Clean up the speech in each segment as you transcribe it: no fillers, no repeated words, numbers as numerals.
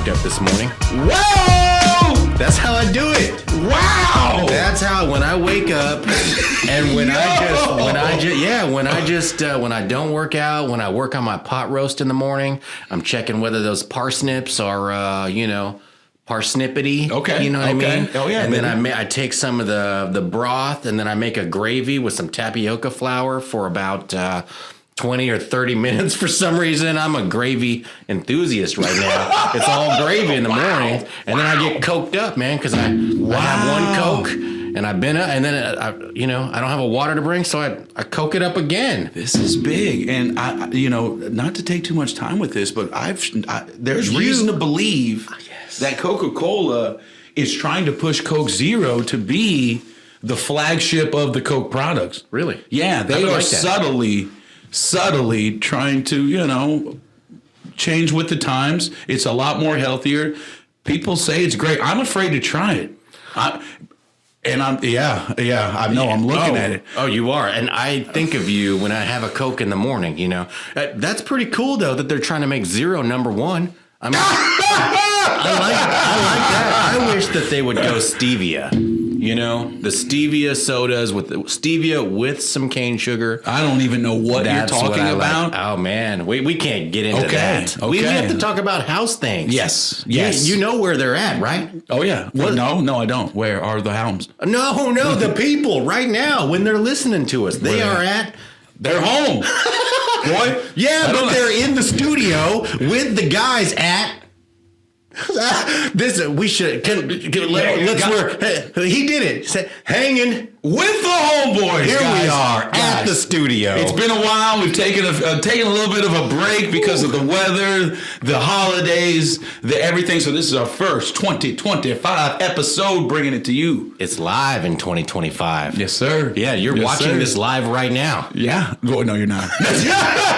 woke up this morning. Whoa! That's how I do it. Wow! That's how when I wake up and when I don't work out, when I work on my pot roast in the morning, I'm checking whether those parsnips are parsnippity. Okay. You know what I mean? Oh yeah. And then I take some of the broth and then I make a gravy with some tapioca flour for about 20 or 30 minutes. For some reason, I'm a gravy enthusiast right now. It's all gravy in the morning, and then I get coked up, man, because I have one Coke, and I've been and then I don't have a water to bring, so I coke it up again. This is big, and I not to take too much time with this, but there's reason to believe that Coca-Cola is trying to push Coke Zero to be the flagship of the Coke products. Really? Yeah, they are subtly trying to, change with the times. It's a lot more healthier. People say it's great. I'm afraid to try it. I'm looking at it. Oh, you are. And I think of you when I have a Coke in the morning, That's pretty cool, though, that they're trying to make Zero number one. I mean, I like that. I wish that they would go stevia. The stevia sodas with stevia with some cane sugar. I don't even know what you're talking about. Like. Oh, man. We can't get into that. Okay. We have to talk about house things. Yes. You know where they're at, right? Oh, yeah. Well, no, I don't. Where are the homes? No, the people right now when they're listening to us. They are at... They're home. Boy. Yeah, but they're in the studio with the guys at... We should let's work. He did it. Hanging with the Homeboys. Here guys. we are at the studio. It's been a while. We've taken a little bit of a break because of the weather, the holidays, everything. So this is our first 2025 episode, bringing it to you. It's live in 2025. Yes, sir. Yeah, you're watching this live right now. Yeah. Oh, no, you're not.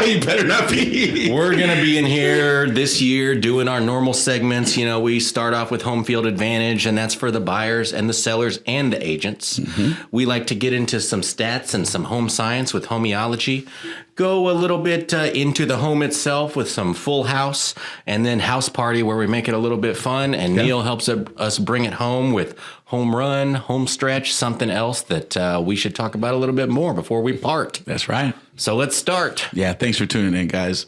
You better not be. We're gonna be in here this year doing our normal segments. We start off with Home Field Advantage, and that's for the buyers and the sellers and the agents. Mm-hmm. We like to get into some stats and some home science with homeology, go a little bit into the home itself with some full house, and then house party where we make it a little bit fun, and Neil helps us bring it home with home run, home stretch, something else that we should talk about a little bit more before we part. That's right. So let's start. Yeah, thanks for tuning in, guys.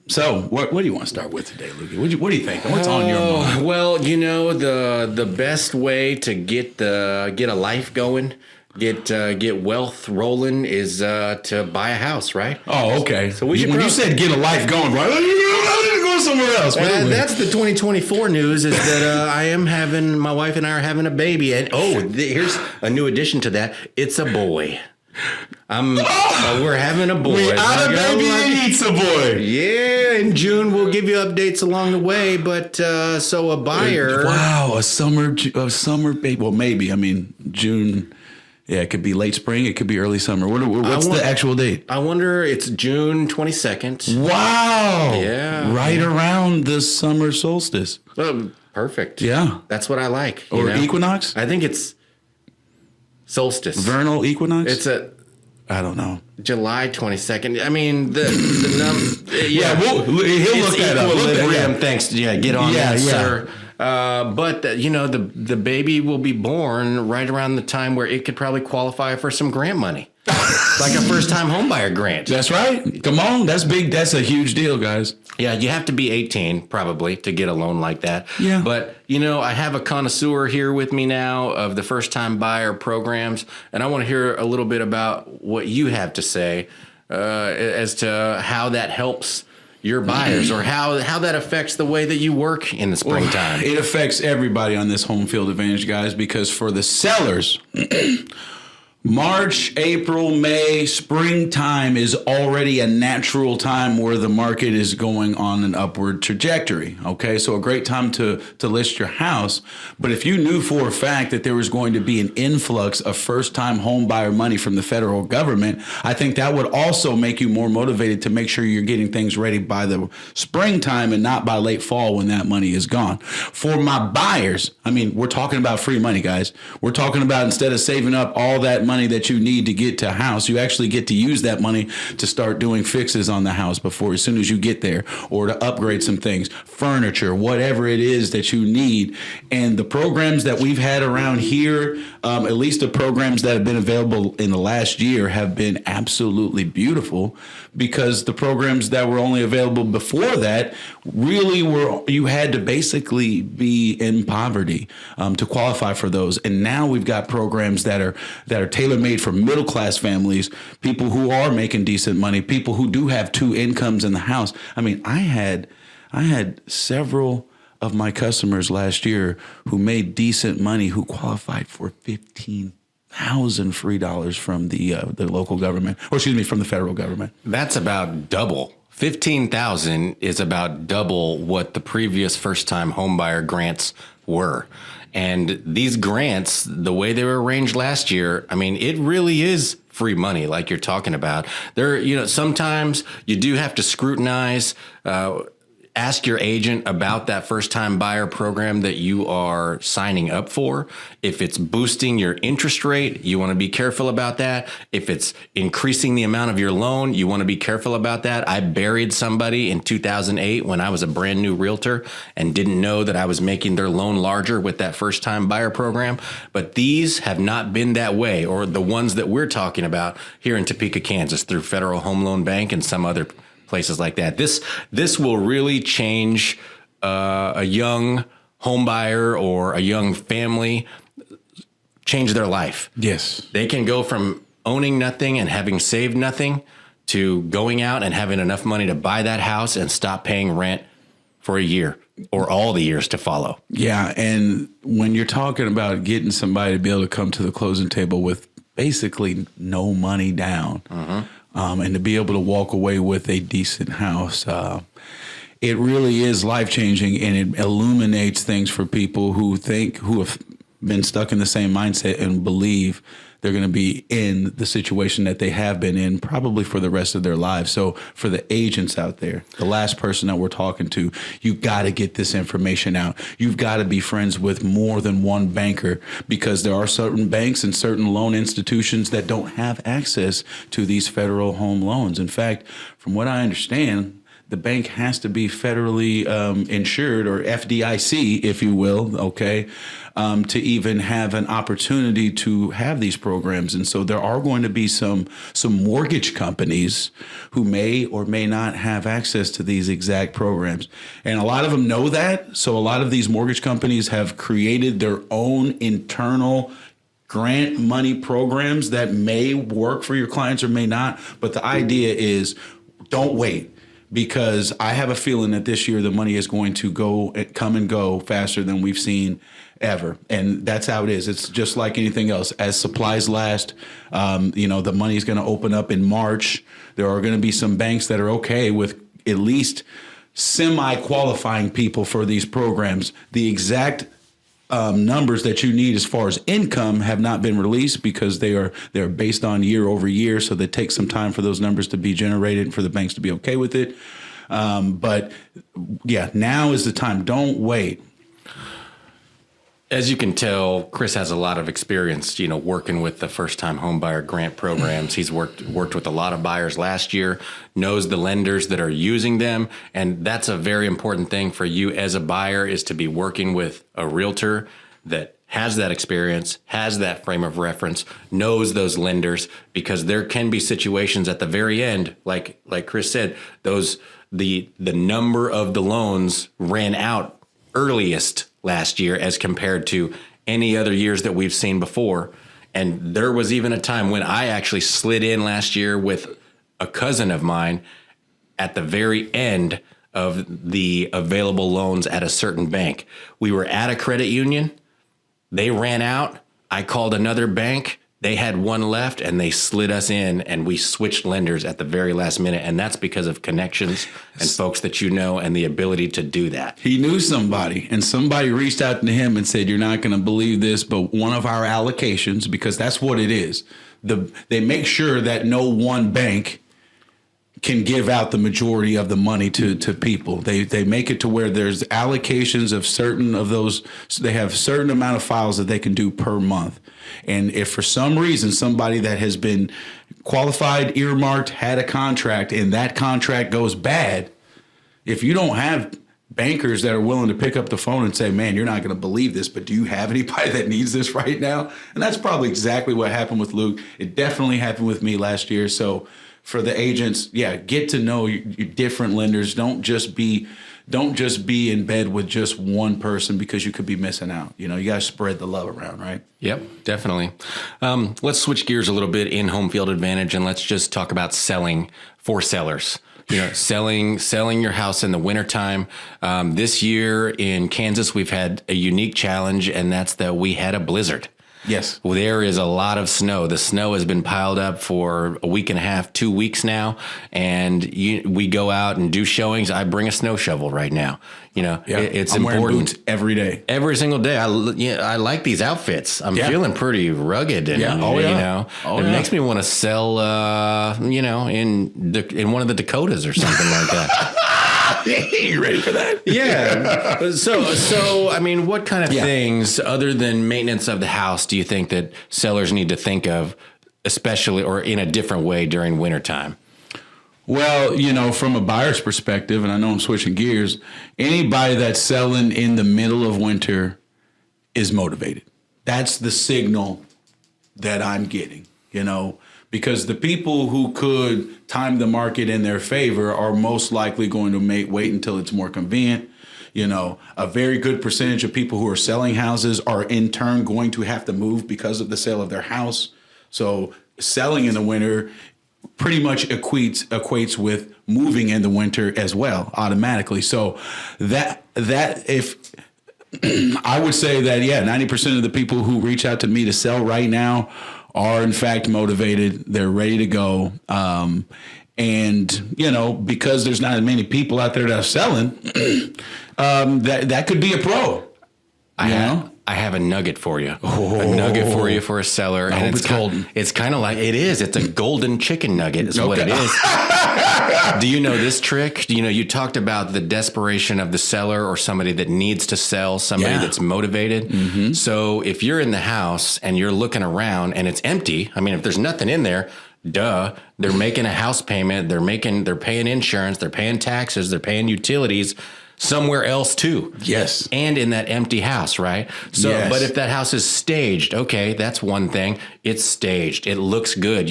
So what do you want to start with today, Lukey? What do you think? What's on your mind? Well, the best way to get a life going, get wealth rolling is to buy a house, right? Oh, okay. So when you said get a life going, right? I need to go somewhere else. That's the 2024 news. Is that my wife and I are having a baby, and here's a new addition to that. It's a boy. We're having a boy. We had a baby and eats a boy. Yeah, in June we'll give you updates along the way. But so a buyer. Wow, a summer baby. Well, maybe. I mean, June. Yeah, it could be late spring. It could be early summer. What's the actual date? I wonder. It's June 22nd. Wow. Yeah. Right around the summer solstice. Oh, perfect. Yeah. That's what I like. Or equinox? I think it's solstice. Vernal equinox? It's I don't know. July 22nd. I mean, the he'll look that up. Equilibrium. Thanks. Yeah, get on that, sir. But the baby will be born right around the time where it could probably qualify for some grant money, like a first-time homebuyer grant. That's right. Come on, that's big. That's a huge deal, guys. Yeah, you have to be 18 probably to get a loan like that. Yeah. But I have a connoisseur here with me now of the first-time buyer programs, and I want to hear a little bit about what you have to say as to how that helps your buyers, or how that affects the way that you work in the springtime. Well, it affects everybody on this Home Field Advantage, guys, because for the sellers, March, April, May, springtime is already a natural time where the market is going on an upward trajectory. Okay, so a great time to list your house. But if you knew for a fact that there was going to be an influx of first-time home buyer money from the federal government, I think that would also make you more motivated to make sure you're getting things ready by the springtime and not by late fall when that money is gone. For my buyers, I mean, we're talking about free money, guys. We're talking about instead of saving up all that money money that you need to get to a house. You actually get to use that money to start doing fixes on the house before, as soon as you get there, or to upgrade some things, furniture, whatever it is that you need. And the programs that we've had around here, at least the programs that have been available in the last year, have been absolutely beautiful, because the programs that were only available before that really were, you had to basically be in poverty to qualify for those. And now we've got programs that are tailor-made for middle-class families, people who are making decent money, people who do have two incomes in the house. I mean, I had several of my customers last year who made decent money, who qualified for $15,000 free dollars from the local government, or excuse me, from the federal government. That's about double. 15,000 is about double what the previous first-time homebuyer grants were. And these grants, the way they were arranged last year, I mean, it really is free money, like you're talking about. Sometimes you do have to scrutinize, ask your agent about that first-time buyer program that you are signing up for. If it's boosting your interest rate, you want to be careful about that. If it's increasing the amount of your loan, you want to be careful about that. I buried somebody in 2008 when I was a brand new realtor and didn't know that I was making their loan larger with that first-time buyer program. But these have not been that way, or the ones that we're talking about here in Topeka, Kansas, through Federal Home Loan Bank and some other places like that. This will really change a young home buyer or a young family, change their life. Yes. They can go from owning nothing and having saved nothing to going out and having enough money to buy that house and stop paying rent for a year or all the years to follow. Yeah. And when you're talking about getting somebody to be able to come to the closing table with basically no money down, and to be able to walk away with a decent house, it really is life-changing, and it illuminates things for people who have been stuck in the same mindset and believe they're going to be in the situation that they have been in probably for the rest of their lives. So for the agents out there, the last person that we're talking to, you got to get this information out. You've got to be friends with more than one banker, because there are certain banks and certain loan institutions that don't have access to these federal home loans. In fact, from what I understand, the bank has to be federally insured, or FDIC, if you will, okay, to even have an opportunity to have these programs. And so there are going to be some mortgage companies who may or may not have access to these exact programs. And a lot of them know that. So a lot of these mortgage companies have created their own internal grant money programs that may work for your clients or may not. But the idea is, don't wait. Because I have a feeling that this year the money is going to come and go faster than we've seen ever. And that's how it is. It's just like anything else. As supplies last, the money is going to open up in March. There are going to be some banks that are okay with at least semi-qualifying people for these programs. The exact numbers that you need as far as income have not been released, because they're based on year over year. So they take some time for those numbers to be generated and for the banks to be okay with it. But yeah, now is the time. Don't wait. As you can tell, Chris has a lot of experience, working with the first-time homebuyer grant programs. He's worked with a lot of buyers last year, knows the lenders that are using them, and that's a very important thing for you as a buyer, is to be working with a realtor that has that experience, has that frame of reference, knows those lenders, because there can be situations at the very end, like Chris said, the number of the loans ran out earliest last year as compared to any other years that we've seen before. And there was even a time when I actually slid in last year with a cousin of mine at the very end of the available loans at a certain bank. We were at a credit union. They ran out. I called another bank. They had one left, and they slid us in, and we switched lenders at the very last minute. And that's because of connections and folks that and the ability to do that. He knew somebody, and somebody reached out to him and said, "You're not going to believe this, but one of our allocations," because that's what it is. They make sure that no one bank can give out the majority of the money to people. They make it to where there's allocations of certain of those. So they have a certain amount of files that they can do per month. And if for some reason somebody that has been qualified, earmarked, had a contract, and that contract goes bad, if you don't have bankers that are willing to pick up the phone and say, man, you're not going to believe this, but do you have anybody that needs this right now? And that's probably exactly what happened with Luke. It definitely happened with me last year. So for the agents, get to know your different lenders. Don't just be in bed with just one person, because you could be missing out. You got to spread the love around, right? Yep, definitely. Let's switch gears a little bit in Home Field Advantage, and let's just talk about selling for sellers. Selling your house in the wintertime. This year in Kansas, we've had a unique challenge, and that's that we had a blizzard. Yes. Well, there is a lot of snow. The snow has been piled up for a week and a half, 2 weeks now. And we go out and do showings. I bring a snow shovel right now. It's I'm important. wearing boots every day. Every single day. I like these outfits. I'm feeling pretty rugged. And, it makes me want to sell, in one of the Dakotas or something like that. You ready for that? Yeah. So I mean, what kind of things other than maintenance of the house do you think that sellers need to think of, especially or in a different way during wintertime? Well, from a buyer's perspective, and I know I'm switching gears, anybody that's selling in the middle of winter is motivated. That's the signal that I'm getting, because the people who could time the market in their favor are most likely going to wait until it's more convenient. A very good percentage of people who are selling houses are in turn going to have to move because of the sale of their house. So selling in the winter pretty much equates with moving in the winter as well, automatically. So that if I would say that, 90% of the people who reach out to me to sell right now are in fact motivated. They're ready to go. And, because there's not as many people out there that are selling, that could be a pro. I have a nugget for you. A nugget for you for a seller. I hope it's golden. It's kind of like, it is. It's a golden chicken nugget is what it is. Do you know this trick? You talked about the desperation of the seller or somebody that needs to sell, somebody that's motivated. Mm-hmm. So if you're in the house and you're looking around and it's empty, I mean, if there's nothing in there, duh, they're making a house payment. They're paying insurance. They're paying taxes. They're paying utilities somewhere else too. Yes. And in that empty house, right? So, But if that house is staged, okay, that's one thing. It's staged. It looks good,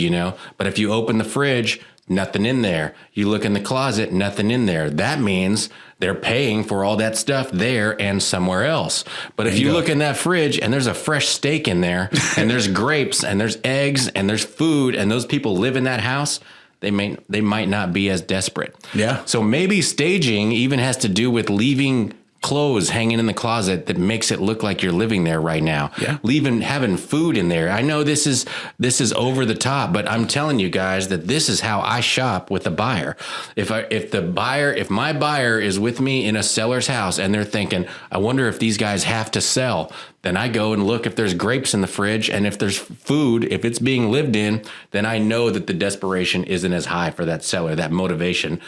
But if you open the fridge, nothing in there. You look in the closet, nothing in there. That means they're paying for all that stuff there and somewhere else. But if you look in that fridge and there's a fresh steak in there and there's grapes and there's eggs and there's food and those people live in that house, they might not be as desperate. Yeah. So maybe staging even has to do with leaving clothes hanging in the closet that makes it look like you're living there right now. Yeah. Having food in there. I know this is over the top, but I'm telling you guys that this is how I shop with a buyer. If my buyer is with me in a seller's house and they're thinking, I wonder if these guys have to sell, then I go and look if there's grapes in the fridge, and if there's food, if it's being lived in, then I know that the desperation isn't as high for that seller, that motivation.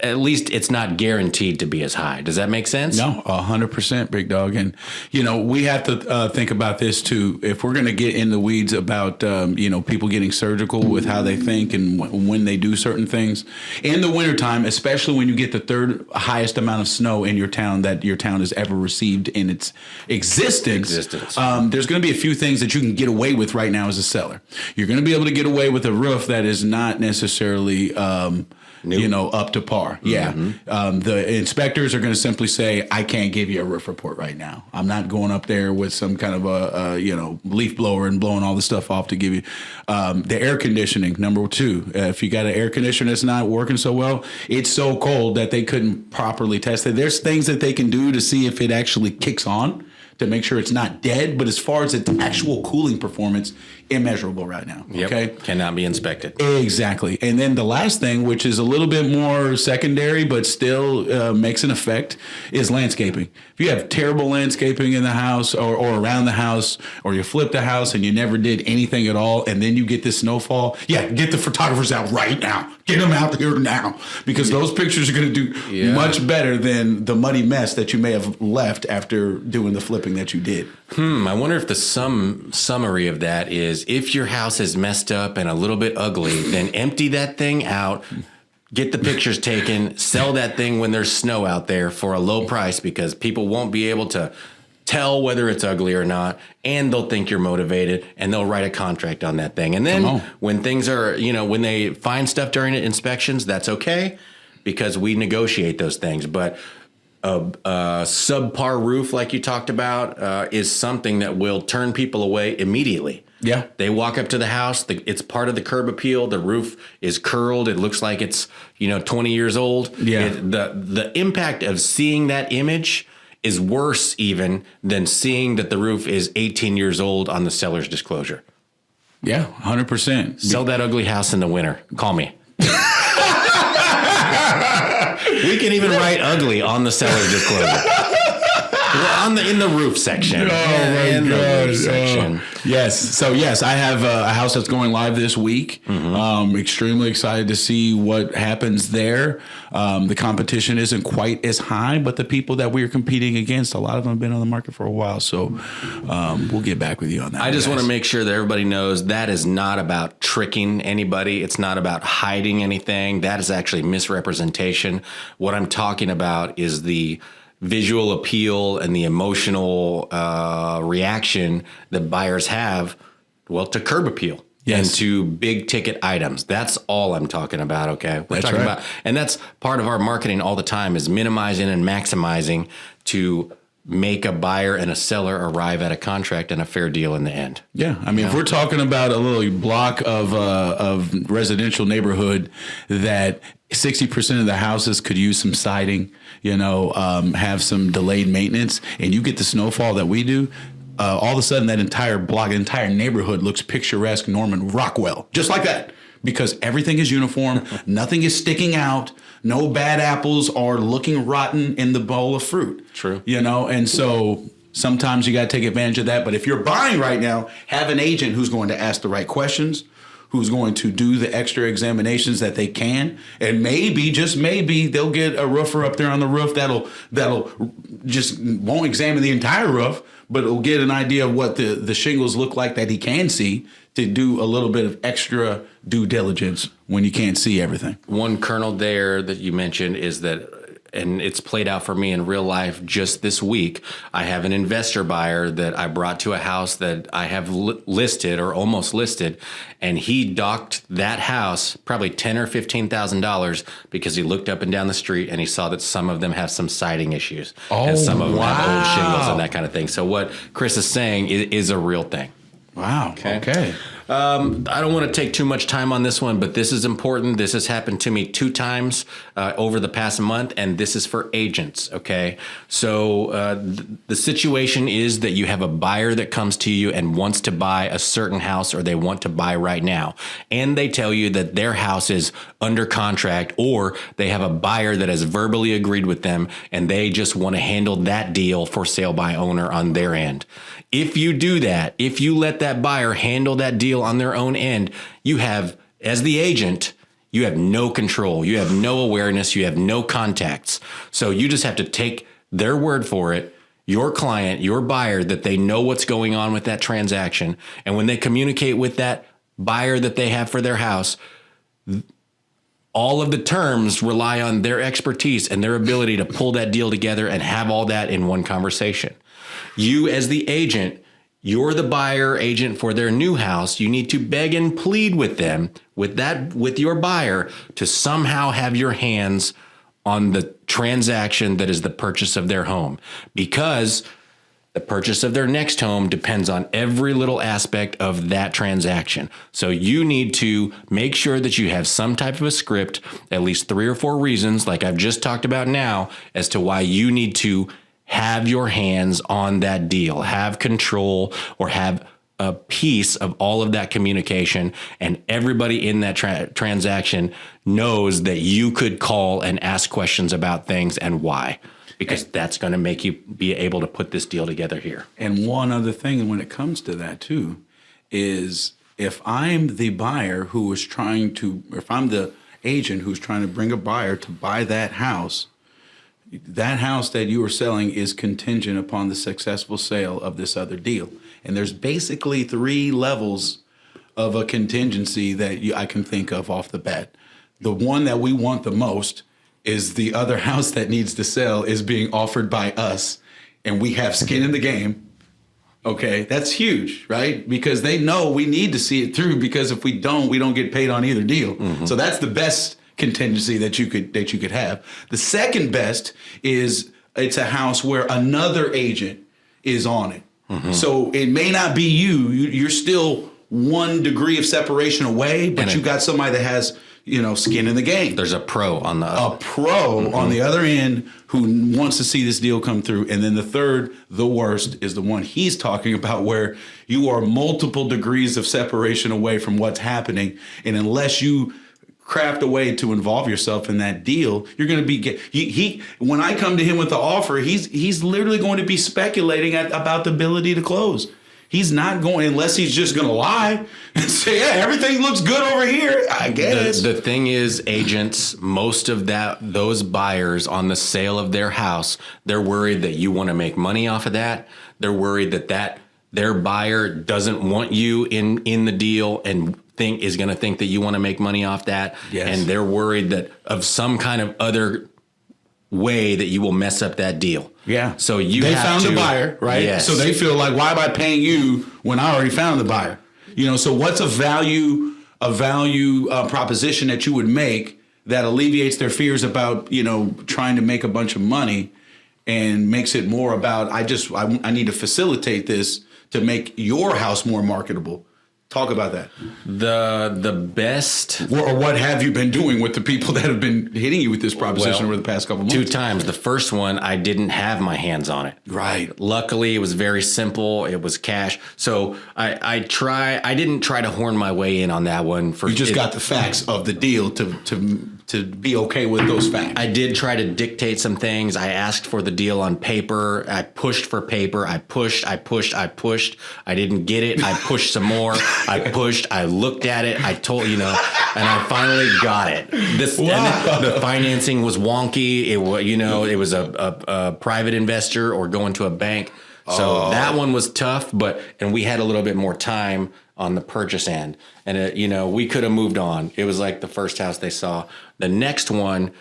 At least it's not guaranteed to be as high. Does that make sense? No, 100%, big dog. And, we have to think about this too. If we're going to get in the weeds about, people getting surgical with how they think and when they do certain things in the wintertime, especially when you get the third highest amount of snow in your town that your town has ever received in its existence. There's going to be a few things that you can get away with right now as a seller. You're going to be able to get away with a roof that is not necessarily, up to par. Yeah. Mm-hmm. The inspectors are going to simply say, I can't give you a roof report right now. I'm not going up there with some kind of a leaf blower and blowing all the stuff off to give you the air conditioning. Number two, if you got an air conditioner that's not working so well, it's so cold that they couldn't properly test it. There's things that they can do to see if it actually kicks on to make sure it's not dead. But as far as its actual cooling performance, immeasurable right now. Yep. Okay. Cannot be inspected. Exactly. And then the last thing, which is a little bit more secondary, but still makes an effect, is landscaping. If you have terrible landscaping in the house or around the house, or you flipped the house and you never did anything at all, and then you get this snowfall, get the photographers out right now. Get them out here now, because those pictures are going to do much better than the muddy mess that you may have left after doing the flipping that you did. I wonder if the summary of that is, if your house is messed up and a little bit ugly, then empty that thing out, get the pictures taken, sell that thing when there's snow out there for a low price, because people won't be able to tell whether it's ugly or not, and they'll think you're motivated, and they'll write a contract on that thing. And then when things are, when they find stuff during inspections, that's okay, because we negotiate those things. But a subpar roof, like you talked about, is something that will turn people away immediately. Yeah. They walk up to the house. It's part of the curb appeal. The roof is curled. It looks like it's, 20 years old. Yeah. The impact of seeing that image is worse even than seeing that the roof is 18 years old on the seller's disclosure. Yeah, 100%. Sell that ugly house in the winter. Call me. We can even write ugly on the seller's disclosure. In the roof section. The roof section. Yes. So yes, I have a house that's going live this week. Extremely excited to see what happens there. The competition isn't quite as high, but the people that we are competing against, a lot of them have been on the market for a while. So we'll get back with you on that. I just want to make sure that everybody knows that is not about tricking anybody. It's not about hiding anything. That is actually misrepresentation. What I'm talking about is the visual appeal and the emotional reaction that buyers have, to curb appeal. Yes. And to big ticket items. That's all I'm talking about. Okay. We're talking about, and that's part of our marketing all the time, is minimizing and maximizing to make a buyer and a seller arrive at a contract and a fair deal in the end. Yeah. I mean, if we're talking about a little block of residential neighborhood that 60% of the houses could use some siding, have some delayed maintenance, and you get the snowfall that we do, all of a sudden that entire block, entire neighborhood looks picturesque Norman Rockwell, just like that, because everything is uniform. Nothing is sticking out. No bad apples are looking rotten in the bowl of fruit. True. And so sometimes you got to take advantage of that. But if you're buying right now, have an agent who's going to ask the right questions, who's going to do the extra examinations that they can. And maybe, just maybe, they'll get a roofer up there on the roof that'll just won't examine the entire roof, but it'll get an idea of what the shingles look like that he can see, to do a little bit of extra due diligence when you can't see everything. One kernel there that you mentioned is that, and it's played out for me in real life just this week. I have an investor buyer that I brought to a house that I have listed or almost listed, and he docked that house probably $10,000 or $15,000 because he looked up and down the street and he saw that some of them have some siding issues, and some of them have old shingles and that kind of thing. So what Chris is saying is a real thing. Wow. Okay. I don't want to take too much time on this one, but this is important. This has happened to me 2 times over the past month, and this is for agents, okay? So the situation is that you have a buyer that comes to you and wants to buy a certain house, or they want to buy right now, and they tell you that their house is under contract, or they have a buyer that has verbally agreed with them, and they just want to handle that deal for sale by owner on their end. If you do that, if you let that buyer handle that deal on their own end, you have, as the agent, you have no control. You have no awareness. You have no contacts. So you just have to take their word for it, your client, your buyer, that they know what's going on with that transaction. And when they communicate with that buyer that they have for their house, all of the terms rely on their expertise and their ability to pull that deal together and have all that in one conversation. You, as the agent, you're the buyer agent for their new house. You need to beg and plead with them, with your buyer, to somehow have your hands on the transaction that is the purchase of their home, because the purchase of their next home depends on every little aspect of that transaction. So you need to make sure that you have some type of a script, at least 3 or 4 reasons, like I've just talked about now, as to why you need to have your hands on that deal, have control, or have a piece of all of that communication, and everybody in that transaction knows that you could call and ask questions about things and why, because that's going to make you be able to put this deal together here. And one other thing when it comes to that too is if I'm the buyer who is trying to, if I'm the agent who's trying to bring a buyer to buy that house that you are selling is contingent upon the successful sale of this other deal. And there's basically 3 levels of a contingency that I can think of off the bat. The one that we want the most is the other house that needs to sell is being offered by us, and we have skin in the game. Okay, that's huge, right? Because they know we need to see it through, because if we don't get paid on either deal. Mm-hmm. So that's the best contingency that you could have. The second best is it's a house where another agent is on it. Mm-hmm. So it may not be you're still 1 degree of separation away, but you got somebody that has, skin in the game. There's a pro on the on the other end who wants to see this deal come through. And then the third, the worst, is the one he's talking about, where you are multiple degrees of separation away from what's happening. And unless you craft a way to involve yourself in that deal, you're going to be when I come to him with the offer, he's literally going to be speculating about the ability to close. He's not going, unless he's just going to lie and say, yeah, everything looks good over here, I guess. The thing is, agents, most of those buyers on the sale of their house, they're worried that you want to make money off of that. They're worried that their buyer doesn't want you in the deal and is going to think that you want to make money off that. Yes. And they're worried that of some kind of other way that you will mess up that deal. Yeah. So they found a buyer, right? Yes. So they feel like, why am I paying you when I already found the buyer? So what's a value proposition that you would make that alleviates their fears about, trying to make a bunch of money, and makes it more about, I need to facilitate this to make your house more marketable. Talk about that. The best, or what have you been doing with the people that have been hitting you with this proposition over the past couple months? 2 times. The first one, I didn't have my hands on it. Right. Luckily, it was very simple. It was cash. So I didn't try to horn my way in on that one. You just got the facts of the deal to be okay with those facts. I did try to dictate some things. I asked for the deal on paper. I pushed for paper. I pushed. I didn't get it. I pushed some more. I pushed. I looked at it. I told, and I finally got it. The financing was wonky. It was, it was a private investor or going to a bank. So that one was tough, and we had a little bit more time on the purchase end, and we could have moved on. It was like the first house they saw. The next one,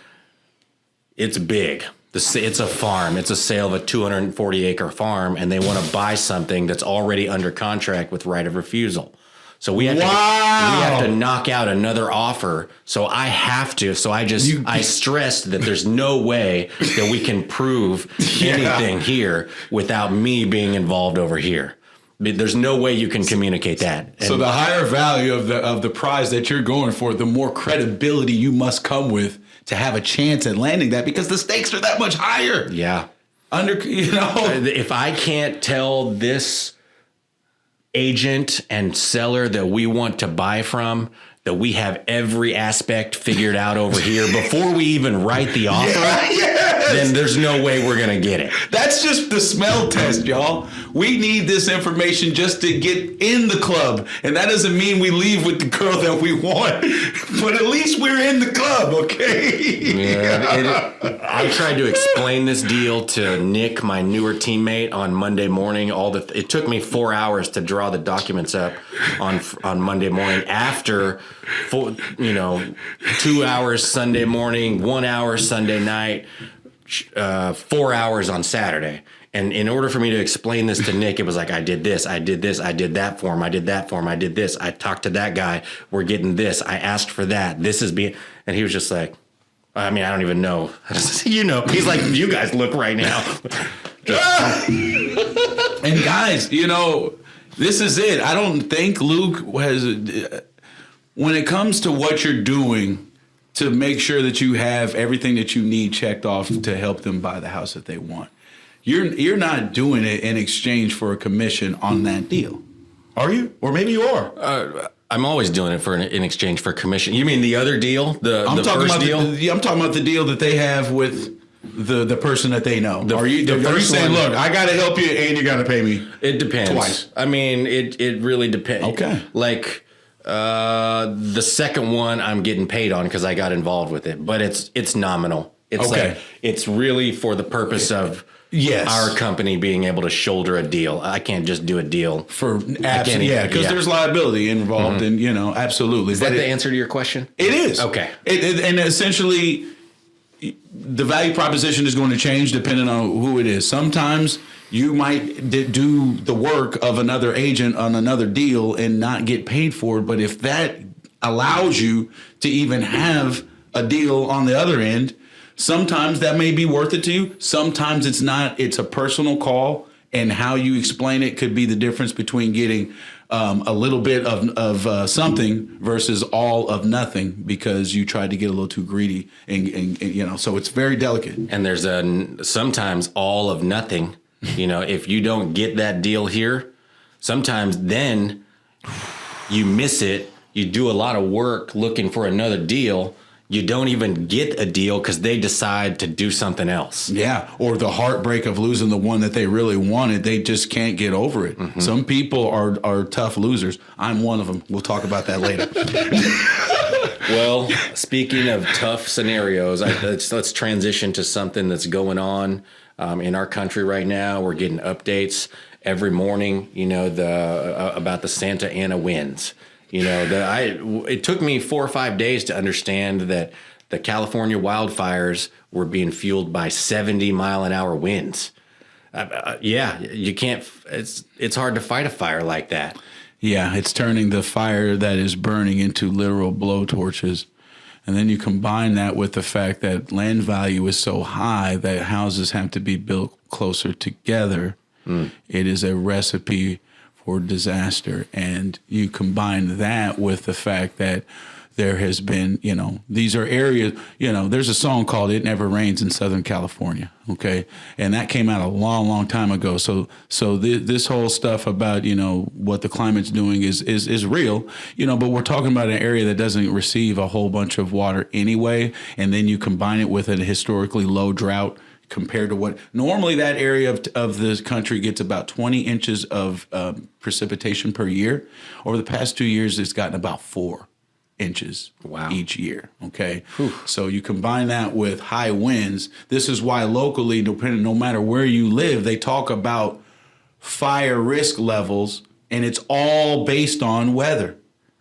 it's big. It's a farm. It's a sale of a 240-acre farm, and they want to buy something that's already under contract with right of refusal. So we have to knock out another offer. So I have to. So I stressed that there's no way that we can prove anything here without me being involved over here. There's no way you can communicate that. And so the higher value of the prize that you're going for, the more credibility you must come with to have a chance at landing that, because the stakes are that much higher. Yeah. If I can't tell this agent and seller that we want to buy from that we have every aspect figured out over here before we even write the offer, then there's no way we're going to get it. That's just the smell test, y'all. We need this information just to get in the club. And that doesn't mean we leave with the girl that we want, but at least we're in the club, okay? Yeah, I tried to explain this deal to Nick, my newer teammate, on Monday morning. It took me 4 hours to draw the documents up on Monday morning after 2 hours Sunday morning, 1 hour Sunday night, 4 hours on Saturday. And in order for me to explain this to Nick, it was like, I did this, I did that for him, I did that for him, I did this, I talked to that guy, we're getting this, I asked for that, this is being, and he was just like, I don't even know. He's like, you guys look right now. And guys, this is it. I don't think Luke has, when it comes to what you're doing to make sure that you have everything that you need checked off to help them buy the house that they want, you're not doing it in exchange for a commission on that deal, are you? Or maybe you are. I'm always doing it in exchange for commission. You mean the other deal, the first deal? I'm talking about the deal that they have with the person that they know. Are you saying, look, I got to help you and you got to pay me? It depends. Twice. I mean, it really depends. Okay. Like the second one, I'm getting paid on because I got involved with it, but it's nominal. It's okay. Like it's really for the purpose of. Yes. Our company being able to shoulder a deal. I can't just do a deal for because there's liability involved, and absolutely. Is that the answer to your question? It is. Okay. And essentially, the value proposition is going to change depending on who it is. Sometimes you might do the work of another agent on another deal and not get paid for it, but if that allows you to even have a deal on the other end, sometimes that may be worth it to you. Sometimes it's not. It's a personal call, and how you explain it could be the difference between getting a little bit of something versus all of nothing because you tried to get a little too greedy, and so it's very delicate. And there's sometimes all of nothing. If you don't get that deal here, sometimes then you miss it. You do a lot of work looking for another deal. You don't even get a deal because they decide to do something else. Yeah, or the heartbreak of losing the one that they really wanted. They just can't get over it. Mm-hmm. Some people are tough losers. I'm one of them. We'll talk about that later. Well, speaking of tough scenarios, let's transition to something that's going on in our country right now. We're getting updates every morning, about the Santa Ana winds. It took me 4 or 5 days to understand that the California wildfires were being fueled by 70-mile-an-hour winds. You can't. It's hard to fight a fire like that. Yeah, it's turning the fire that is burning into literal blowtorches. And then you combine that with the fact that land value is so high that houses have to be built closer together. It is a recipe for disaster. And you combine that with the fact that there has been, these are areas, there's a song called It Never Rains in Southern California. Okay. And that came out a long, long time ago. So this whole stuff about, what the climate's doing is real, but we're talking about an area that doesn't receive a whole bunch of water anyway. And then you combine it with a historically low drought compared to what normally that area of the country gets about 20 inches of precipitation per year. Over the past 2 years, it's gotten about 4 inches each year. Okay. Whew. So you combine that with high winds. This is why locally, no matter where you live, they talk about fire risk levels, and it's all based on weather.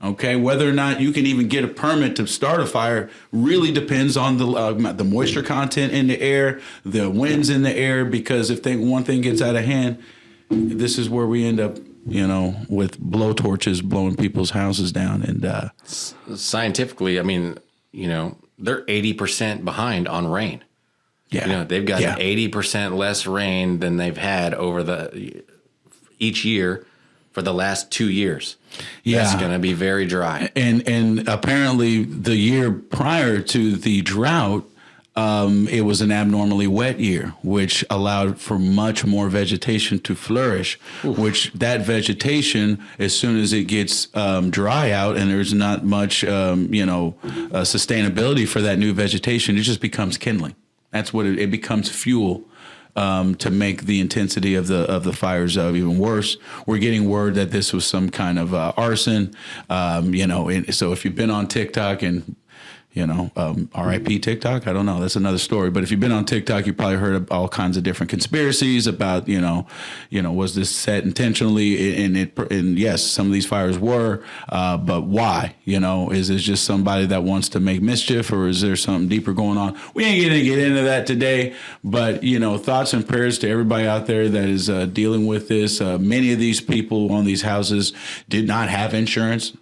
Okay, whether or not you can even get a permit to start a fire really depends on the moisture content in the air, the winds in the air, because if one thing gets out of hand, this is where we end up, with blowtorches blowing people's houses down. And scientifically, I mean, they're 80% behind on rain. Yeah. They've got 80% less rain than they've had over each year for the last 2 years. Yeah. It's going to be very dry. And apparently the year prior to the drought, it was an abnormally wet year, which allowed for much more vegetation to flourish. Oof. Which that vegetation, as soon as it gets dry out and there's not much, sustainability for that new vegetation, it just becomes kindling. That's what it becomes fuel. To make the intensity of the fires even worse. We're getting word that this was some kind of arson, so if you've been on TikTok and RIP TikTok. I don't know. That's another story. But if you've been on TikTok, you probably heard of all kinds of different conspiracies about, was this set intentionally? And yes, some of these fires were, but why? Is it just somebody that wants to make mischief, or is there something deeper going on? We ain't going to get into that today, but, thoughts and prayers to everybody out there that is dealing with this. Many of these people on these houses did not have insurance.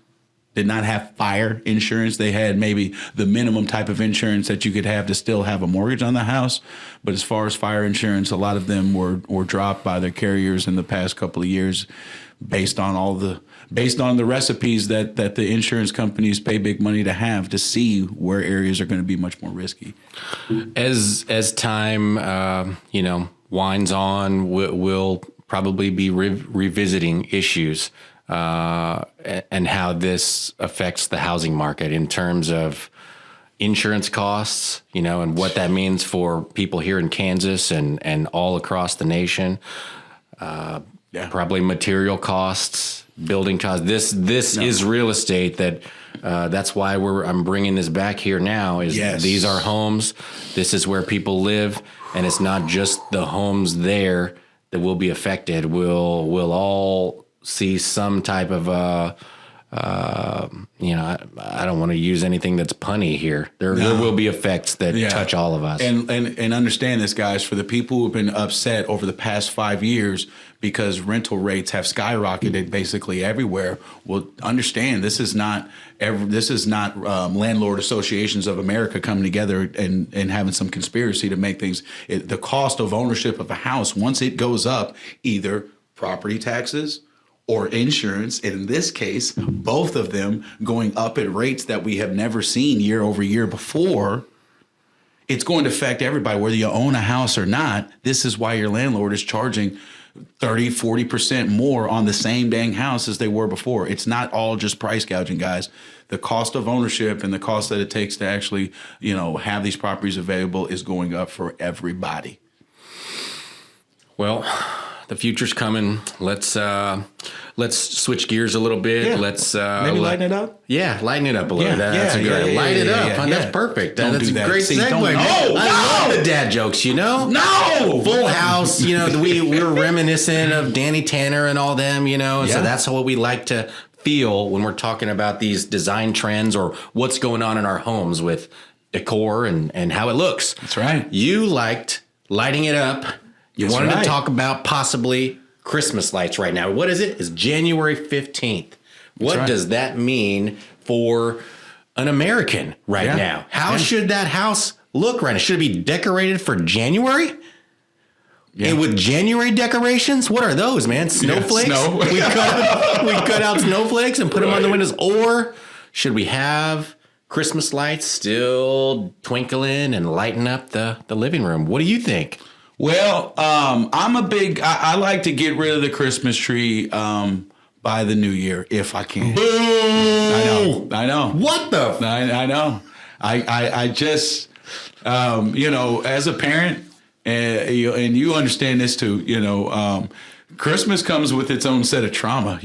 Did not have fire insurance. They had maybe the minimum type of insurance that you could have to still have a mortgage on the house. But as far as fire insurance, a lot of them were dropped by their carriers in the past couple of years based on the recipes that the insurance companies pay big money to have to see where areas are going to be much more risky. As time, winds on, we'll probably be revisiting issues and how this affects the housing market in terms of insurance costs, and what that means for people here in Kansas and all across the nation. Probably material costs, building costs. This is real estate that's why I'm bringing this back here now is these are homes. This is where people live. And it's not just the homes there that will be affected. We'll all see some type of, I don't want to use anything that's punny here. There will be effects that touch all of us. And understand this, guys, for the people who've been upset over the past 5 years because rental rates have skyrocketed basically everywhere. Well, understand this is not landlord associations of America coming together and having some conspiracy to make things. The cost of ownership of a house, once it goes up, either property taxes or insurance, and in this case, both of them going up at rates that we have never seen year over year before, it's going to affect everybody, whether you own a house or not. This is why your landlord is charging 30, 40% more on the same dang house as they were before. It's not all just price gouging, guys. The cost of ownership and the cost that it takes to actually, have these properties available is going up for everybody. Well, the future's coming. Let's switch gears a little bit. Yeah. Let's maybe lighten it up. Yeah, lighten it up a little. That's a good. Light it up. That's perfect. That's a great segue. I love the dad jokes. No, Full House. We're reminiscent of Danny Tanner and all them. So that's what we like to feel when we're talking about these design trends or what's going on in our homes with decor and how it looks. That's right. You liked lighting it up. You wanted to talk about possibly Christmas lights right now. What is it? It's January 15th. What does that mean for an American right now? How should that house look right now? Should it be decorated for January? Yeah. And with January decorations? What are those, man? Snowflakes? Yeah, snow. we cut out snowflakes and put them on the windows. Or should we have Christmas lights still twinkling and lighting up the living room? What do you think? Well, I like to get rid of the Christmas tree by the new year if I can. Boom! I know. What the? I know. I just, as a parent, and you understand this too, Christmas comes with its own set of trauma,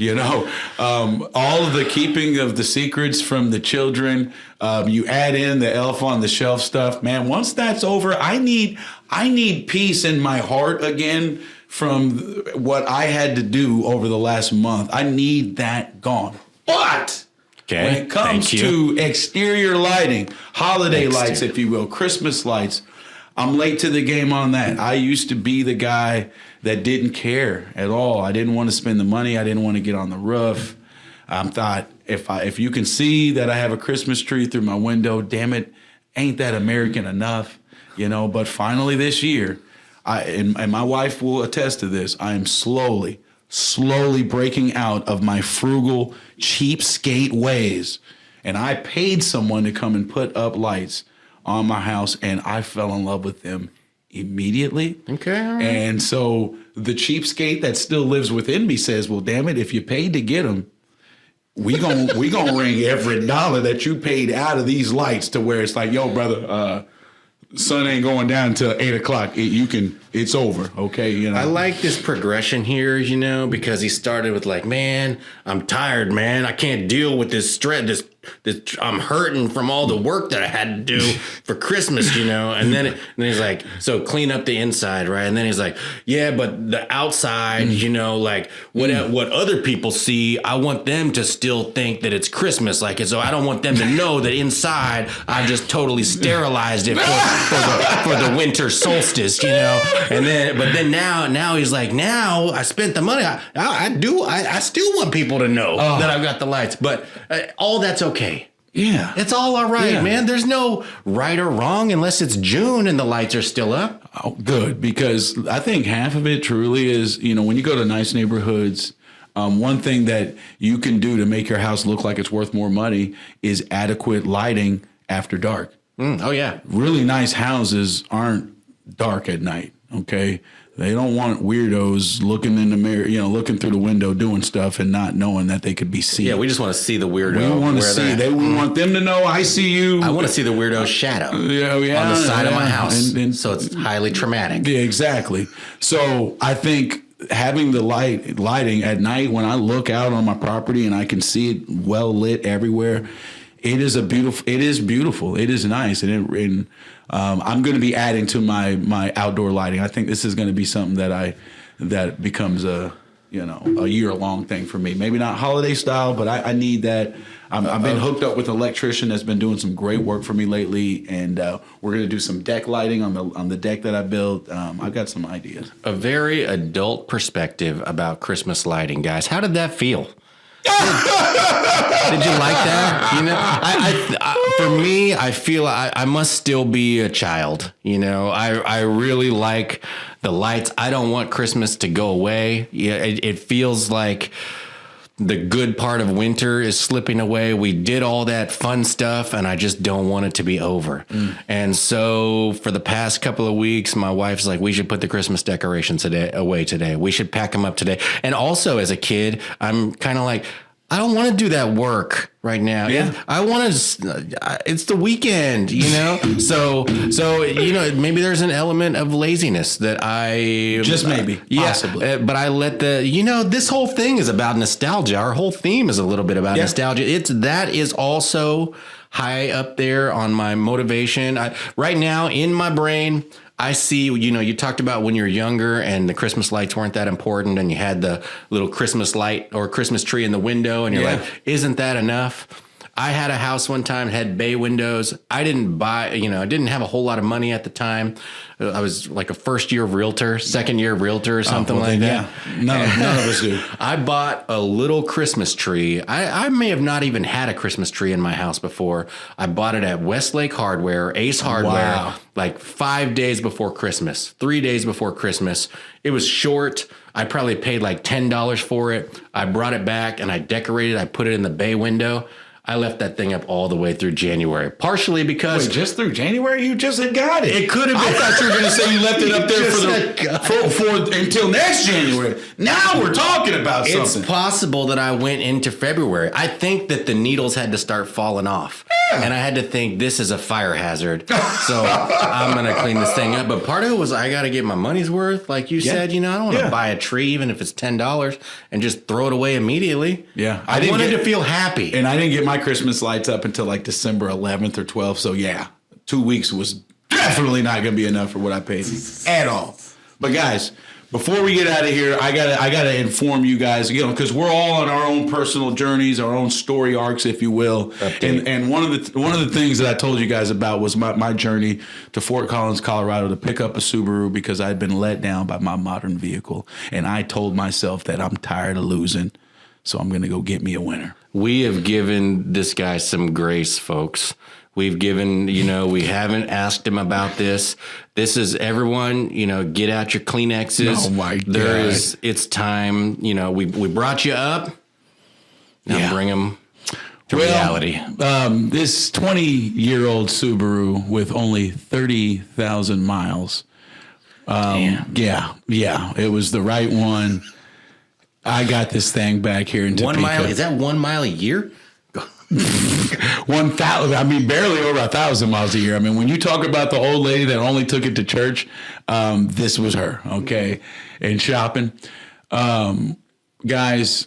all of the keeping of the secrets from the children. You add in the elf on the shelf stuff, man. Once that's over, I need peace in my heart again from what I had to do over the last month. I need that gone. But when it comes to exterior lighting, holiday lights, if you will, Christmas lights, I'm late to the game on that. I used to be the guy that didn't care at all. I didn't want to spend the money. I didn't want to get on the roof. I thought if you can see that I have a Christmas tree through my window, damn it, ain't that American enough? But finally this year, and my wife will attest to this, I am slowly breaking out of my frugal, cheapskate ways. And I paid someone to come and put up lights on my house, and I fell in love with them immediately. Okay. All right. And so the cheapskate that still lives within me says, well, damn it, if you paid to get them, we gonna ring every dollar that you paid out of these lights to where it's like, yo, brother, sun ain't going down until 8 o'clock. It's over. Okay. I like this progression here, because he started with like, man, I'm tired, man. I can't deal with this stress. I'm hurting from all the work that I had to do for Christmas, and then he's like, so clean up the inside, right? And then he's like, yeah, but the outside, like what other people see, I want them to still think that it's Christmas, like, and so I don't want them to know that inside I just totally sterilized it for the winter solstice, and then now he's like, now I spent the money, I still want people to know that I've got the lights, but all that's okay. Yeah. It's all right, man. There's no right or wrong unless it's June and the lights are still up. Oh, good. Because I think half of it truly is, when you go to nice neighborhoods, one thing that you can do to make your house look like it's worth more money is adequate lighting after dark. Oh, yeah. Really nice houses aren't dark at night. Okay. They don't want weirdos looking in the mirror, looking through the window doing stuff and not knowing that they could be seen. Yeah, we just want to see the weirdo. We want to see. We want them to know I see you. I want to see the weirdo's shadow on the side of my house. And so it's highly traumatic. Yeah, exactly. So I think having the lighting at night when I look out on my property and I can see it well lit everywhere, it is beautiful. It is nice. And I'm going to be adding to my outdoor lighting. I think this is going to be something that becomes a year-long thing for me. Maybe not holiday style, but I need that. I've been hooked up with an electrician that's been doing some great work for me lately, and we're going to do some deck lighting on the deck that I built. I've got some ideas. A very adult perspective about Christmas lighting, guys. How did that feel? Did you like that? I for me, I feel I must still be a child. I really like the lights. I don't want Christmas to go away. Yeah, it feels like the good part of winter is slipping away. We did all that fun stuff, and I just don't want it to be over. And so for the past couple of weeks, my wife's like, we should put the Christmas decorations away today. We should pack them up today. And also as a kid, I'm kind of like, I don't want to do that work right now. Yeah. I want to, it's the weekend, So, maybe there's an element of laziness that possibly. But I let this whole thing is about nostalgia. Our whole theme is a little bit about nostalgia. That is also high up there on my motivation. Right now in my brain, I see, you talked about when you're younger and the Christmas lights weren't that important and you had the little Christmas light or Christmas tree in the window and you're like, isn't that enough? I had a house one time, had bay windows. I didn't I didn't have a whole lot of money at the time. I was like a first year realtor, second year realtor or something like that. Yeah. None of us do. I bought a little Christmas tree. I may have not even had a Christmas tree in my house before. I bought it at Westlake Hardware, Ace Hardware, like 5 days before Christmas, 3 days before Christmas. It was short. I probably paid like $10 for it. I brought it back and I decorated. I put it in the bay window. I left that thing up all the way through January, partially because... Wait, just through January? You just had got it. It could have been. I thought you were going to say you left it up there for until next January. Now we're talking about something. It's possible that I went into February. I think that the needles had to start falling off. Yeah. And I had to think, this is a fire hazard. So I'm going to clean this thing up. But part of it was I got to get my money's worth. Like you said, I don't want to buy a tree, even if it's $10, and just throw it away immediately. Yeah. I wanted to feel happy. And I didn't get my Christmas lights up until like December 11th or 12th. So 2 weeks was definitely not going to be enough for what I paid at all. But guys, before we get out of here, I gotta inform you guys, because we're all on our own personal journeys, our own story arcs, if you will. And one of the things that I told you guys about was my journey to Fort Collins, Colorado, to pick up a Subaru because I'd been let down by my modern vehicle, and I told myself that I'm tired of losing, so I'm gonna go get me a winner. We have given this guy some grace, folks. We've given, we haven't asked him about this. This is everyone, get out your Kleenexes. Oh my God. It's time. We brought you up. Now bring them to reality. This 20-year-old Subaru with only 30,000 miles. It was the right one. I got this thing back here in Topeka. 1 mile? Is that 1 mile a year? 1,000. I mean, barely over 1,000 miles a year. I mean, when you talk about the old lady that only took it to church, this was her. Okay, and shopping, guys.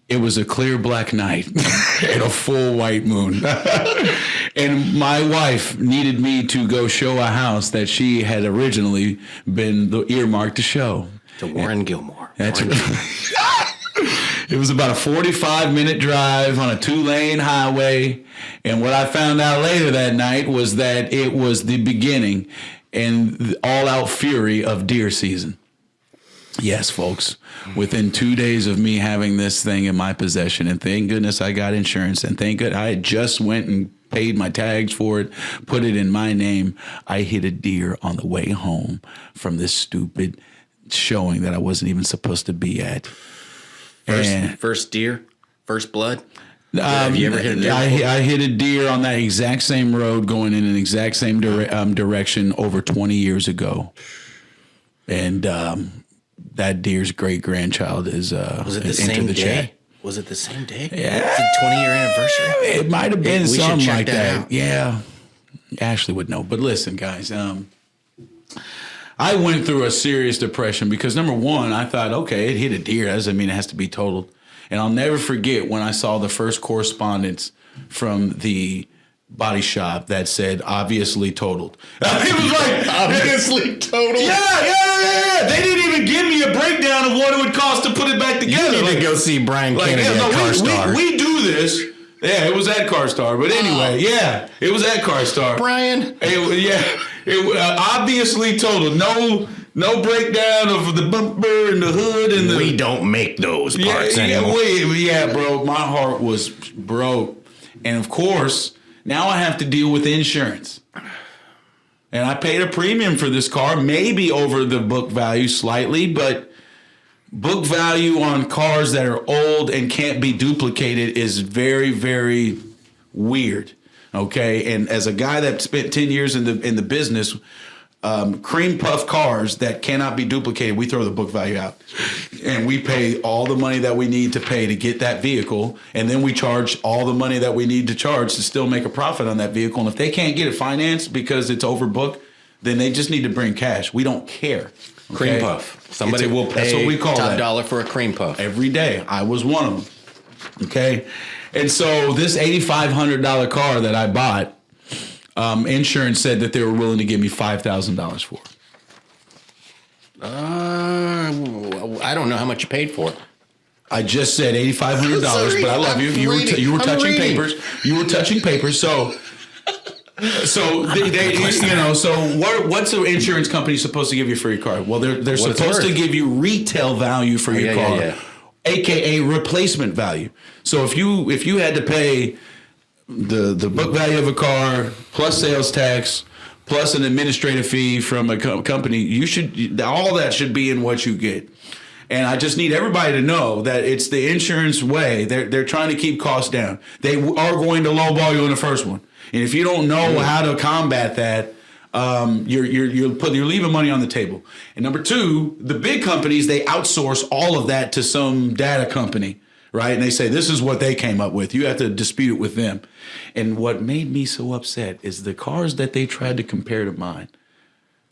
It was a clear black night and a full white moon. And my wife needed me to go show a house that she had originally been earmarked to show. To Warren Gilmore. That's right. It was about a 45-minute drive on a 2-lane highway. And what I found out later that night was that it was the beginning and the all-out fury of deer season. Yes, folks. Within 2 days of me having this thing in my possession, and thank goodness I got insurance, and thank goodness I just went and paid my tags for it, put it in my name, I hit a deer on the way home from this stupid showing that I wasn't even supposed to be at. First deer? First blood? Have you ever hit a deer? I hit a deer on that exact same road going in an exact same direction over 20 years ago. And that deer's great grandchild is Was it the same day? Was it the same day? Yeah. Was it 20-year anniversary? It might have been We should something check like that that. out. Yeah. Ashley would know. But listen, guys, I went through a serious depression because, number one, I thought, okay, it hit a deer. That doesn't mean it has to be totaled. And I'll never forget when I saw the first correspondence from the body shop that said, obviously totaled. It was like, Obviously total. yeah. They didn't even give me a breakdown of what it would cost to put it back together. You need to go see Brian Kennedy at no, CarStar. we do this. Yeah, it was at CarStar. But anyway, yeah, it was at CarStar. Brian. It obviously total. No breakdown of the bumper and the hood and the. We don't make those parts anymore. Yeah, bro. My heart was broke, and of course, now I have to deal with insurance. And I paid a premium for this car, maybe over the book value slightly, but book value on cars that are old and can't be duplicated is very, very weird. Okay, and as a guy that spent 10 years in the business, cream puff cars that cannot be duplicated, we throw the book value out, and we pay all the money that we need to pay to get that vehicle, and then we charge all the money that we need to charge to still make a profit on that vehicle. And if they can't get it financed because it's overbooked, then they just need to bring cash. We don't care. Okay? Cream puff. Somebody will pay that's what we call top that. dollar for a cream puff. Every day. I was one of them. Okay. And so this $8,500 car that I bought, insurance said that they were willing to give me $5,000 for. I don't know how much you paid for it. I just said $8,500, but I love you. You were touching papers. You were touching papers. So what's the insurance company supposed to give you for your car? Well, they're supposed to give you retail value for your car, aka replacement value. So if you had to pay the book value of a car plus sales tax plus an administrative fee from a company, all that should be in what you get. And I just need everybody to know that it's the insurance way. They're trying to keep costs down. They are going to lowball you in the first one. And if you don't know how to combat that, you're leaving money on the table. And number two, the big companies, they outsource all of that to some data company, right? And they say, this is what they came up with. You have to dispute it with them. And what made me so upset is the cars that they tried to compare to mine.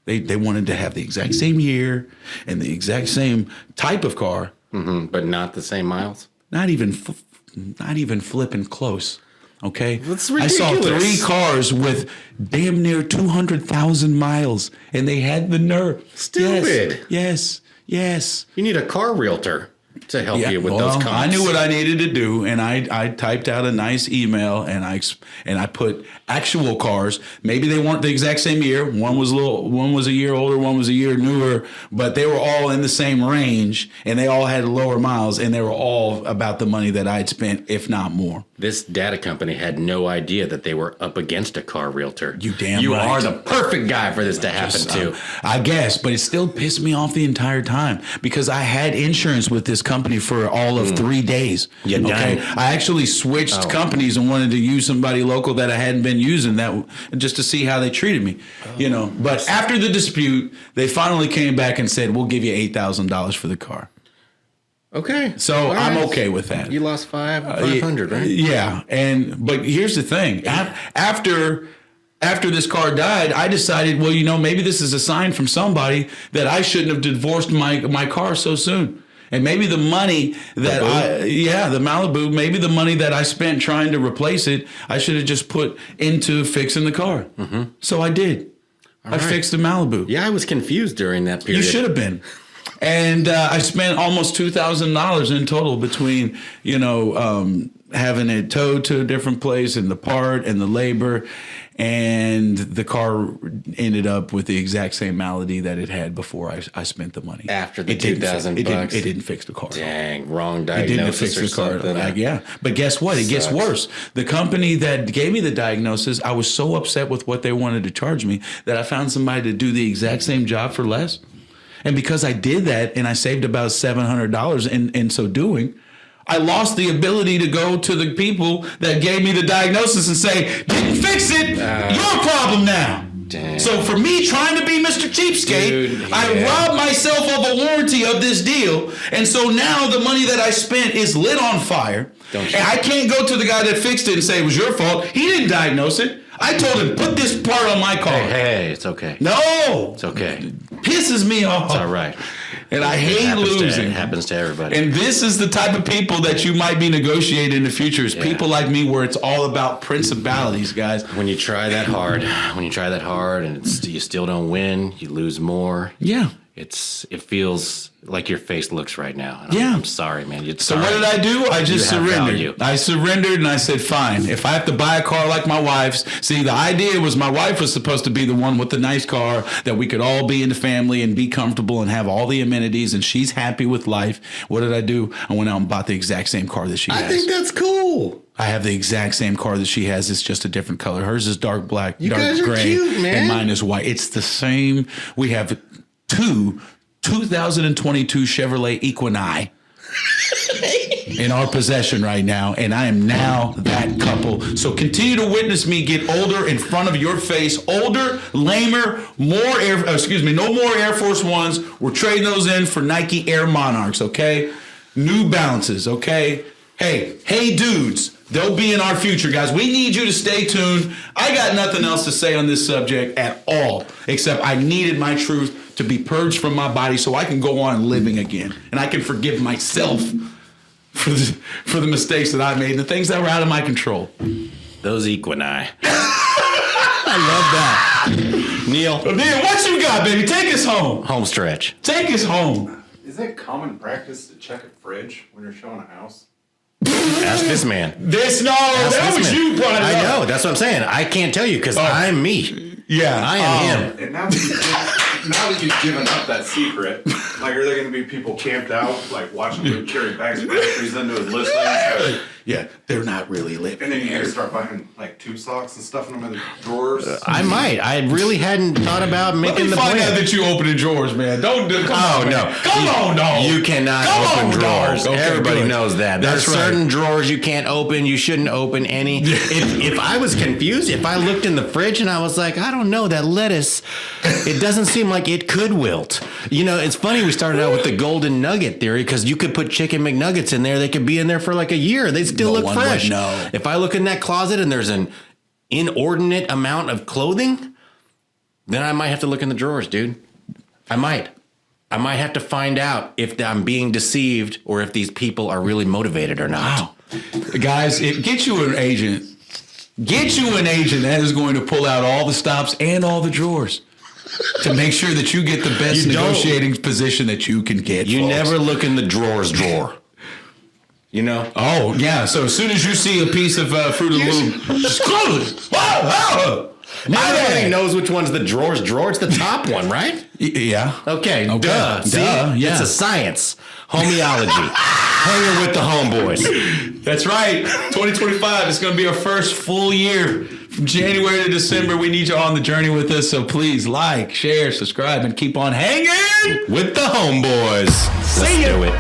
They wanted to have the exact same year and the exact same type of car. Mm-hmm, but not the same miles? Not even flipping close. Okay, That's I saw ridiculous. 3 cars with damn near 200,000 miles, and they had the nerve. Stupid. Yes. You need a car realtor to help you with those comments. I knew what I needed to do, and I typed out a nice email, and I put actual cars. Maybe they weren't the exact same year. One was a year older, one was a year newer, but they were all in the same range, and they all had lower miles, and they were all about the money that I'd spent, if not more. This data company had no idea that they were up against a car realtor. You damn You right. are the perfect guy for this to happen to. I guess, but it still pissed me off the entire time because I had insurance with this company for all of 3 days. You done. I actually switched companies and wanted to use somebody local that I hadn't been using that just to see how they treated me. But after the dispute, they finally came back and said, "We'll give you $8,000 for the car." Okay. So All I'm right. okay with that. You lost 500, right? Yeah, but here's the thing: after this car died, I decided, well, maybe this is a sign from somebody that I shouldn't have divorced my car so soon. And maybe the money that the Malibu, maybe the money that I spent trying to replace it, I should have just put into fixing the car. Mm-hmm. So I did. I fixed the Malibu. Yeah, I was confused during that period. You should have been. And I spent almost $2,000 in total between, having it towed to a different place and the part and the labor. And the car ended up with the exact same malady that it had before I spent the money. After the $2,000 It didn't fix the car. Dang, wrong It didn't diagnosis fix or the car. something. But guess what? It gets Sucks. worse. The company that gave me the diagnosis, I was so upset with what they wanted to charge me that I found somebody to do the exact same job for less. And because I did that and I saved about $700 in so doing, I lost the ability to go to the people that gave me the diagnosis and say, didn't fix it, your problem now. Dang. So for me trying to be Mr. Cheapskate, Dude, I yeah. robbed myself of a warranty of this deal. And so now the money that I spent is lit on fire. Don't you? And I can't go to the guy that fixed it and say it was your fault. He didn't diagnose it. I told him, put this part on my car. Hey, it's okay. No. It's okay. Pisses me off. It's all right. And I hate losing. It happens to everybody. And this is the type of people that you might be negotiating in the future is people like me where it's all about principalities, guys. When you try that hard, and you still don't win, you lose more. Yeah. It feels like your face looks right now. And Yeah. I'm sorry, man. So what did I do? I just You have surrendered. value. I surrendered and I said, fine. If I have to buy a car like my wife's, see, the idea was my wife was supposed to be the one with the nice car that we could all be in the family and be comfortable and have all the amenities, and she's happy with life. What did I do? I went out and bought the exact same car that she has. I think that's cool. I have the exact same car that she has. It's just a different color. Hers is dark black, dark guys are gray, cute, man. and mine is white. It's the same. We have two 2022 Chevrolet Equinox in our possession right now, and I am now that couple. So continue to witness me get older in front of your face. Older, lamer, no more Air Force Ones. We're trading those in for Nike Air Monarchs, okay? New Balances, okay? Hey dudes, they'll be in our future, guys. We need you to stay tuned. I got nothing else to say on this subject at all, except I needed my truth to be purged from my body so I can go on living again. And I can forgive myself for the mistakes that I made and the things that were out of my control. Those Equinox. I love that. Neil, What you got, baby? Take us home. home stretch. Take us home. Is it common practice to check a fridge when you're showing a house? Ask this man. That was you brought it I up. know. That's what I'm saying. I can't tell you because I'm me. Yeah. I am him. And now that you've given up that secret, like, are there going to be people camped out, like, watching him carry bags of groceries into his listings? Yeah, they're not really living And then you here. can start buying, like, tube socks and stuffing them in the drawers. I might. I really hadn't thought about Let making me the find plan. out that you opening drawers, man. Don't do. Oh, no. Come on, dog. You cannot Come open on, drawers. dog. Okay, Everybody good. knows that. That's There's right. certain drawers you can't open. You shouldn't open any. If I was confused, if I looked in the fridge and I was like, I don't know, that lettuce, it doesn't seem like it could wilt. You know, it's funny we started out with the golden nugget theory because you could put chicken McNuggets in there. They could be in there for like a year. They still No look one fresh. would know. If I look in that closet and there's an inordinate amount of clothing, then I might have to look in the drawers, dude. I might have to find out if I'm being deceived or if these people are really motivated or not. Wow. Guys, get you an agent. Get you an agent that is going to pull out all the stops and all the drawers to make sure that you get the best You don't. negotiating position that you can get. You folks. never look in the drawers drawer. You know? Oh, yeah. So as soon as you see a piece of Fruit of the Loom, just close it. Whoa. Everybody knows which one's the drawers drawer. It's the top one, right? Yeah. Okay, Okay. duh. See? Duh, yeah. It's a science. Homeology. Hanging with the homeboys. That's right. 2025 is going to be our first full year. From January to December, we need you on the journey with us. So please like, share, subscribe, and keep on hanging With the homeboys. See Let's ya. do it.